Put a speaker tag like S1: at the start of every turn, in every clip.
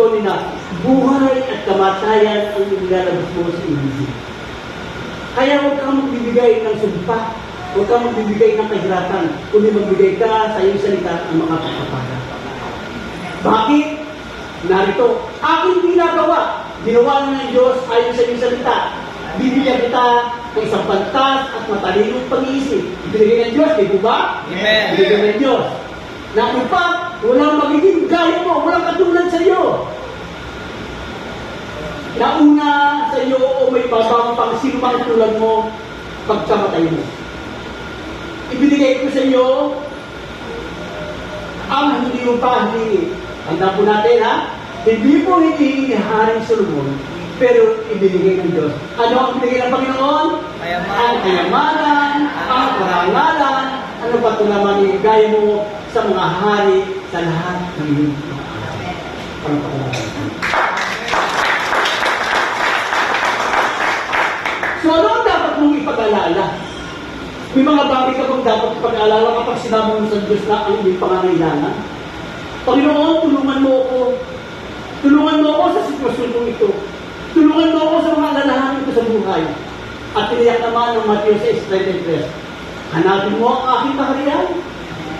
S1: Tony na buhay at kamatayan ang ilalabas mo sa ibig. Kaya huwag kang magbibigay ng sumpa, huwag kang magbibigay ng kahirapan, kundi magbigay ka sa iyong salita ng mga pagpapala. Bakit? Narito, aking ginagawa, ginawa ng Diyos ayon sa iyong salita. Bibigyan kita ng isang pantas at matalinong pag-iisip. Ibinigay ng Diyos, di po ba?
S2: Amen.
S1: Ibinigay ng Diyos. Na in fact, walang magiging gaya mo, walang katulad sa iyo. Nauna sa iyo o may babang pang sino mang tulad mo pagkamatay mo. Ibinigay ko sa iyo ang hindi mo pa hihingi. Tanda po natin ha, hindi mo hinihingi Haring Solomon, pero ibinigay ng Diyos. Ano ang ibinigay ng Panginoon? Ang kayamanan, ang karangalan, ano pa ito naman ibigay mo sa mga hari sa lahat ng iyong pangpapalaran. So ano ang dapat mong ipag-alala? May mga bagay ka bang dapat ipag-alala kapag sinabi mo sa Diyos na ang iyong pangangailangan? Panginoon, tulungan mo ako. Tulungan mo ako sa sitwasyon kong ito. Tulungan mo ako sa mga alalahanin ko sa buhay. At tiniyak naman ng Matthew 6:33. Hanapin mo ang aking kaharian,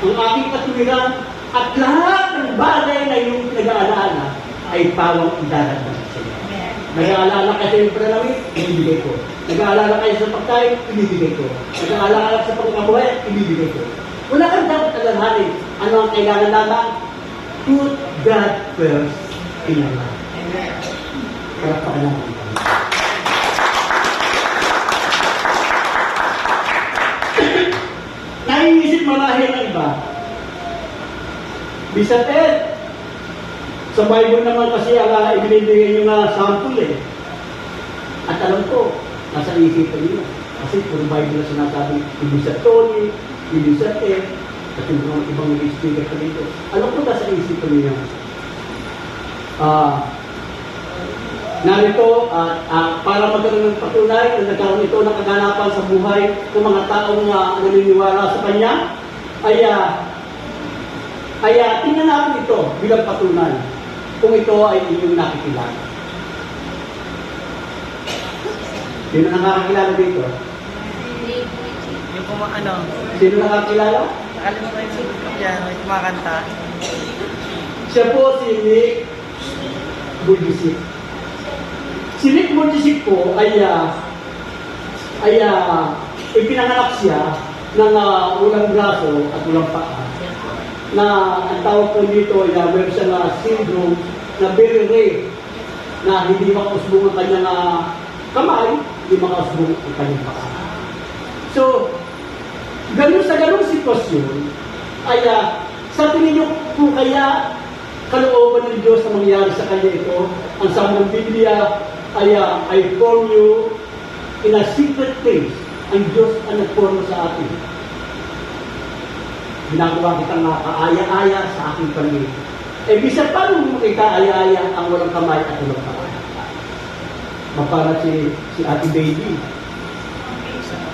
S1: ang aking katuwiran, at lahat ng bagay na iyong pinag-aalaala ay pawang idadagdag sa iyo. Nag-aalala kayo sa iyong pananamit, ibibigay ko. Nag-aalala kayo sa pagkain, ibibigay ko. Nag-aalala sa pagkabuhay, ibibigay ko. Wala kang dapat alalahanin. Ano ang kailangan naman? Put God first in our life. Para pakalaman. Naiisip marahil ang iba. Bisat sa Bible naman kasi ibinibigay nyo nga sample eh. At alam ko, nasa isipan nyo. Kasi kung Bible na sinasabi, ibisat Tony, ibisat at yung mga ibang speaker ka dito. Alam ko nasa isipan nyo. Narito, para magkaroon ng patunay na nagkaroon ito ng kaganapan sa buhay ng mga taong naniniwala sa Kanya, ay tingnan natin ito bilang patunay kung ito ay inyong nakikilala. Sino nakakilala dito?
S2: Yung ano?
S1: Sino nakakilala?
S2: Nakalimutan yung piano, yung kumakanta.
S1: Siya po si Nick Budisik. Si Nick Budisik po ay ipinanganak siya ng ulang braso at ulang paa. Na ang tawag po dito ay meron siya na syndrome na very rare na hindi makausbong ang kanyang kamay, hindi makausbong ang kanyang paa. So, ganun sa ganung sitwasyon ay sa tingin niyo po kaya kalooban ng Diyos na mangyari sa kanya ito? Ang sabi ng Biblia ay I form you in a secret place. Ang Diyos ang nag-form sa atin. Ginagawa kitang kaaya-aya sa aking pamilya. Bisa paano mo makita-aya-aya ang walang kamay at walang kamay? Mapara si Ate Baby.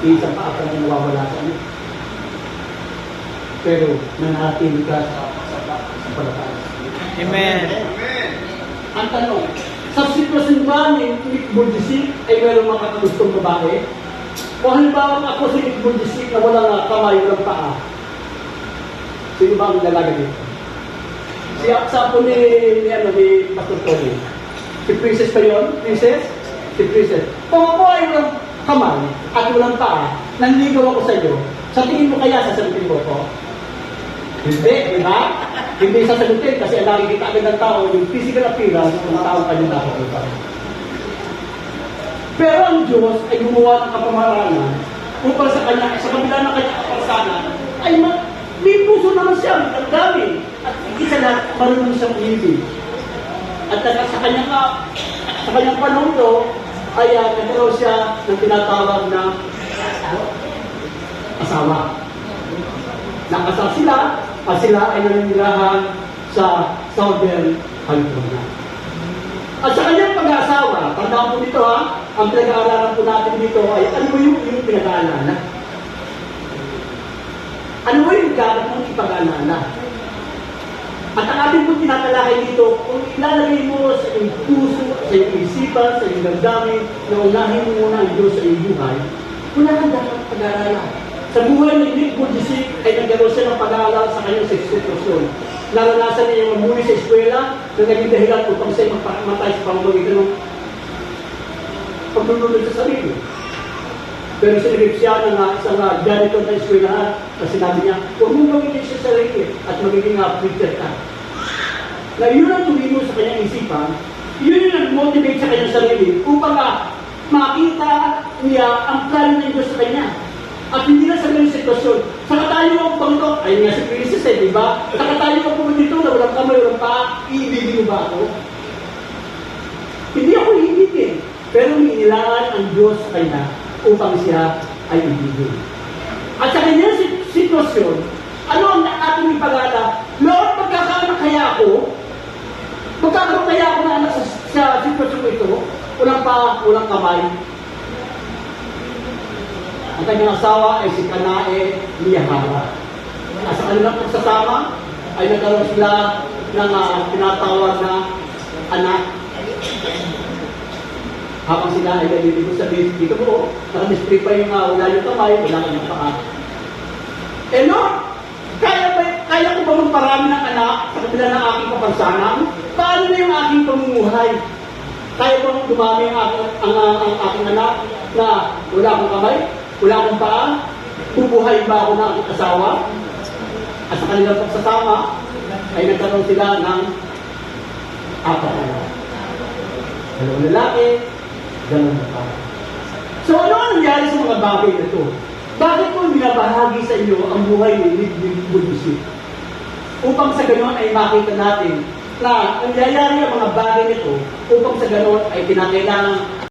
S1: Isa pa ako na nawawala sa ano. Pero nanatili ka sa palataya.
S2: Amen.
S1: Ang tanong, sa sitwasyon ba ni Nick Budisik ay mayroong makakagustong babae? O halimbawa ako si Nick Budisik na walang kamay, walang paa. Sino ba ang nalaga dito? Si Aksa po ni Pastor Tony. Si Princess pa yun? Princess? Si Princess. Kung ako ay walang kamay at walang paa, nanligaw ako sa iyo, sa tingin mo kaya sasagutin ko ko? Hindi, di ba? Hindi sasagutin kasi ang nakikita agad ng tao, yung physical appearance ng taong kanyang nakikita. Pero ang Diyos ay gumawa ng kapamaranan upang sa kabila ng kanyang kaparsanan ay may puso naman siya, ang dami. At isa na, marunong siyang ibig. At sa kanyang panahon to, ay nagkaroon siya ng tinatawag na asawa. Nakasal sila, at sila ay naninirahan sa Southern California. At sa kanyang pag-aasawa, tandaan po dito ang pinag-aaralan po natin dito ay ano ba yung pinag-aaralan? Ano ba yung dapat mong ipag-alala? At ang ating pong tinatalakay dito, kung ilalagay mo sa iyong puso, sa iyong isipan, sa iyong damdamin, na unahin mo muna ang Diyos sa iyong buhay, wala kang dapat pag-aaralan. Sa buhay ni Nick Bujicic ay nagkaroon siya ng pag-aaral sa kanyang sitwasyon. Naranasan niya yung mamuli sa eskwela na naging dahilan upang siya magpakamatay sa pamamagitan ng paglulunod sa sarili. Pero sinigip siya ng isang janitor na eskwelahan na sinabi niya, huwag mong gawin niya sa sarili at magiging preacher ka. Na yun ang tumimo sa kanyang isipan, yun yung nag-motivate sa kanyang sarili upang makita niya ang plano ng Diyos sa kanya. At hindi na sa ganyung sitwasyon. Saka tayo ang pangito, ayun nga si Princess di ba? Saka tayo ang pumunta na walang kamay, walang paa, iibigin mo ba ako? Hindi ako iibigin. Pero inilangan ang Diyos sa kanya upang siya ay ibigin. At sa kanyang sitwasyon, ano ang ating ipag-alala? Lord, magkakaanak kaya ako? Magkakaroon kaya ako na anak sa sitwasyon ito? Walang paa, walang kamay. Ang kanyang asawa ay si Kanae Miyahara. At sa kanilang pagsasama ay nagkaroon sila ng tinatawag na anak. Habang sila ay naliligo sa base, dito po, nakadistrip pa yung wala yung kamay, wala yung paa. Eh no, kaya ko ba magparami ng anak sa kabila ng aking kapansanan? Paano na yung aking pamumuhay? Kaya ko dumami ang aking anak na wala akong kamay? Wala akong paa, bubuhay ba ako ng aking asawa? At sa kanilang pagsasama, ay nagkaroon sila ng apat na anak. Dalawang lalaki, dalawang babae. So ano ang nangyari sa mga bagay na ito? Bakit ko binabahagi sa inyo ang buhay ni Nick Bujicic? Upang sa ganoon ay makita natin na nangyayari ang mga bagay nito upang sa ganoon ay kinakailangan